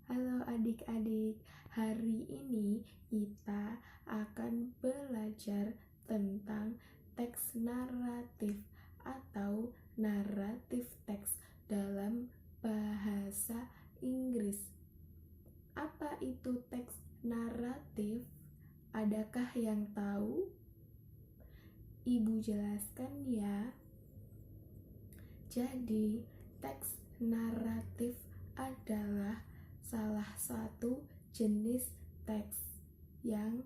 Halo adik-adik, hari ini kita akan belajar tentang teks naratif atau naratif teks dalam bahasa Inggris. Apa itu teks naratif? Adakah yang tahu? Ibu jelaskan ya. Jadi, teks naratif adalah salah satu jenis teks yang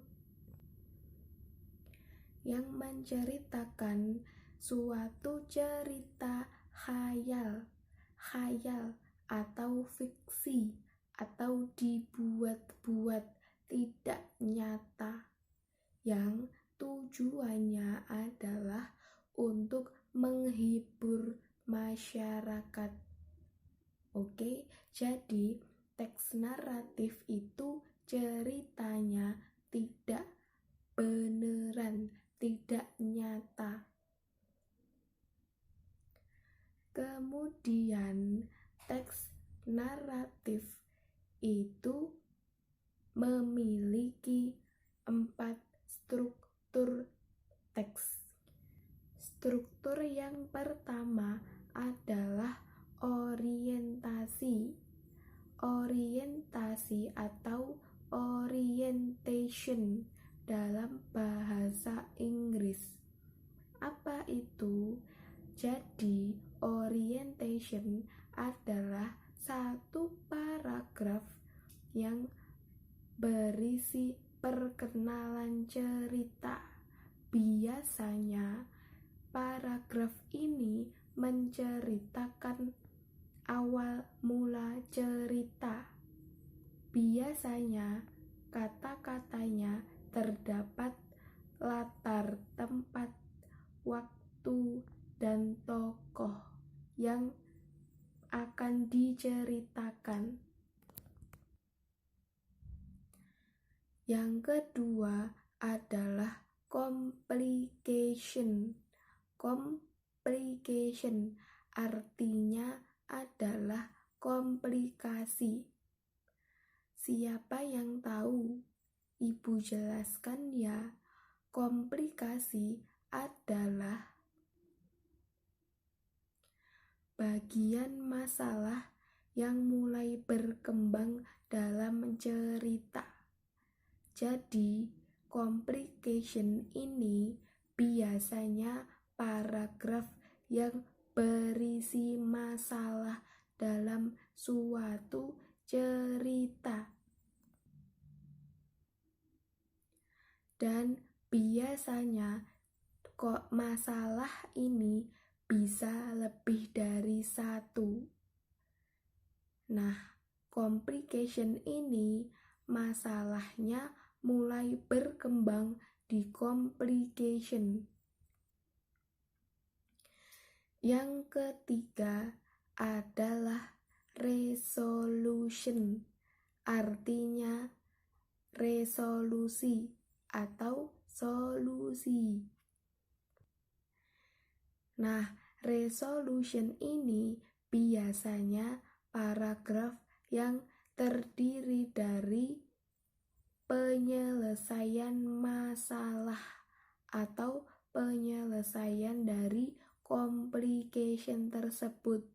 menceritakan suatu cerita khayal atau fiksi atau dibuat-buat, tidak nyata, yang tujuannya adalah untuk menghibur masyarakat. Oke, jadi teks naratif itu ceritanya tidak beneran, tidak nyata. Kemudian teks naratif itu memiliki 4 struktur teks. Struktur yang pertama adalah orientasi atau orientation dalam bahasa Inggris. Apa itu? Jadi, orientation adalah satu paragraf yang berisi perkenalan cerita. Biasanya paragraf ini menceritakan awal mula cerita. Biasanya kata-katanya terdapat latar tempat, waktu, dan tokoh yang akan diceritakan. Yang kedua adalah complication. Complication artinya adalah komplikasi. Siapa yang tahu? Ibu jelaskan ya. Komplikasi adalah bagian masalah yang mulai berkembang dalam cerita. Jadi, complication ini biasanya paragraf yang berisi masalah dalam suatu cerita. Dan biasanya kok masalah ini bisa lebih dari satu. Nah, complication ini masalahnya mulai berkembang di complication. Yang ketiga adalah resolution, artinya resolusi atau solusi. Nah, resolution ini biasanya paragraf yang terdiri dari penyelesaian masalah atau penyelesaian dari complication tersebut.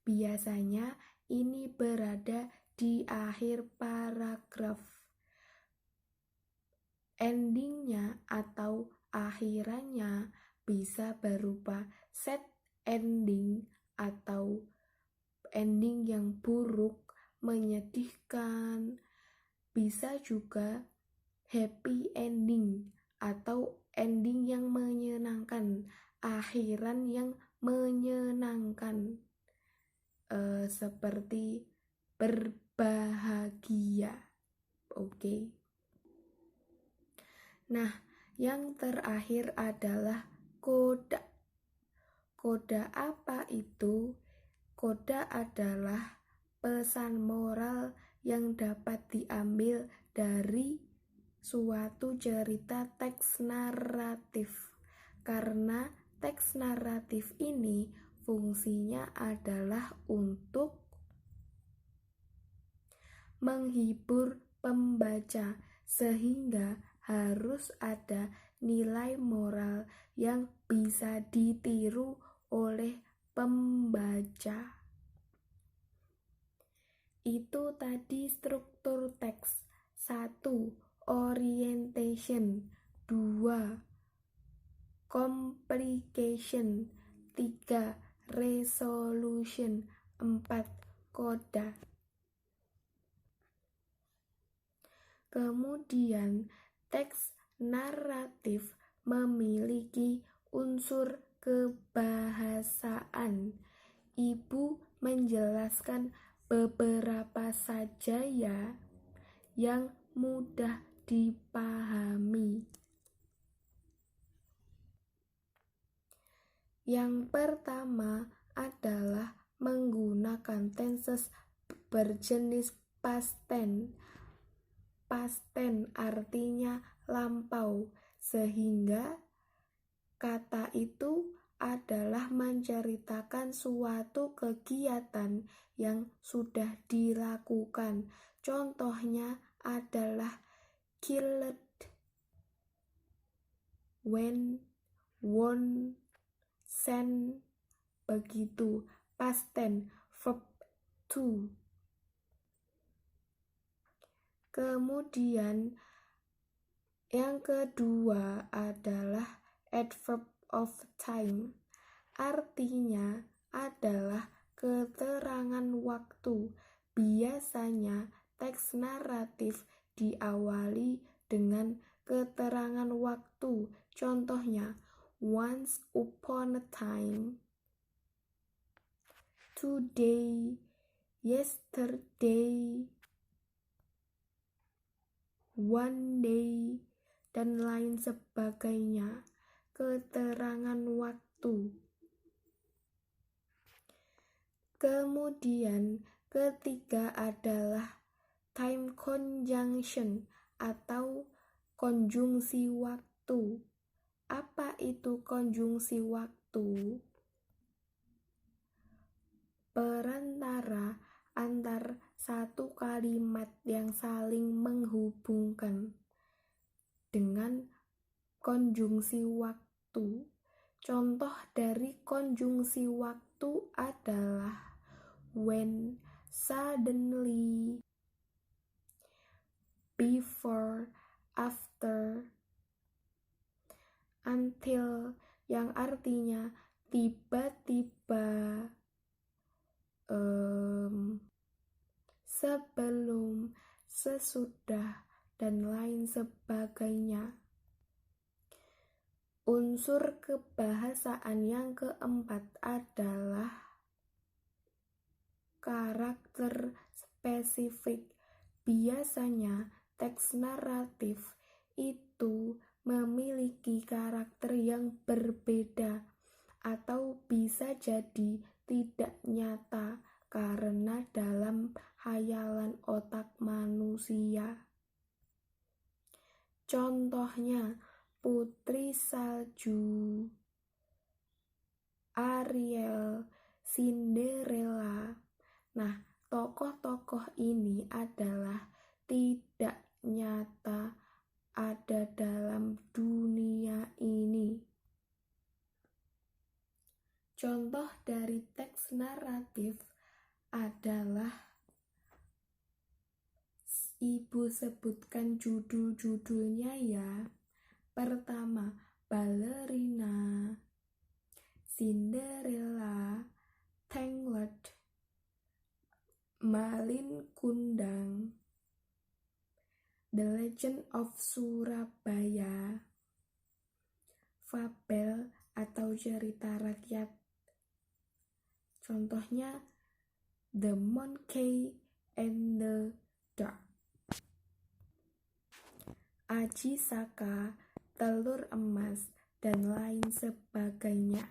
Biasanya ini berada di akhir paragraf. Endingnya atau akhirannya bisa berupa sad ending atau ending yang buruk, menyedihkan. Bisa juga happy ending atau ending yang menyenangkan, akhiran yang menyenangkan, seperti berbahagia. Oke. Nah, yang terakhir adalah koda. Koda apa itu? Koda adalah pesan moral yang dapat diambil dari suatu cerita teks naratif. Karena teks naratif ini fungsinya adalah untuk menghibur pembaca, sehingga harus ada nilai moral yang bisa ditiru oleh pembaca. Itu tadi struktur teks. 1. Orientation. 2. Complication. 3. Resolution. 4. Coda. Kemudian, teks naratif memiliki unsur kebahasaan. Ibu menjelaskan beberapa saja ya, yang mudah dipahami. Yang pertama adalah menggunakan tenses berjenis past tense. Past tense artinya lampau, sehingga kata itu adalah menceritakan suatu kegiatan yang sudah dilakukan. Contohnya adalah killed, went, won, sent, begitu. Past tense, verb to. Kemudian yang kedua adalah adverb of time. Artinya adalah keterangan waktu. Biasanya teks naratif diawali dengan keterangan waktu. Contohnya, once upon a time, today, yesterday, one day, dan lain sebagainya. Keterangan waktu. Kemudian ketiga adalah time conjunction atau konjungsi waktu. Apa itu konjungsi waktu? Perantara antar satu kalimat yang saling menghubungkan dengan konjungsi waktu. Contoh dari konjungsi waktu adalah when, suddenly, before, after, until, yang artinya tiba-tiba, sebelum, sesudah, dan lain sebagainya. Unsur kebahasaan yang keempat adalah karakter spesifik. Biasanya teks naratif itu memiliki karakter yang berbeda atau bisa jadi tidak nyata karena dalam hayalan otak manusia. Contohnya, Putri Salju, Ariel, Cinderella. Nah, tokoh-tokoh ini adalah tidak nyata ada dalam dunia ini. Contoh dari teks naratif adalah Ibu sebutkan judul-judulnya ya. Pertama, Ballerina, Cinderella, Tangled, Malin Kundang, The Legend of Surabaya, fabel atau cerita rakyat. Contohnya, The Monkey and the Dog, Aji Saka, Telur Emas, dan lain sebagainya.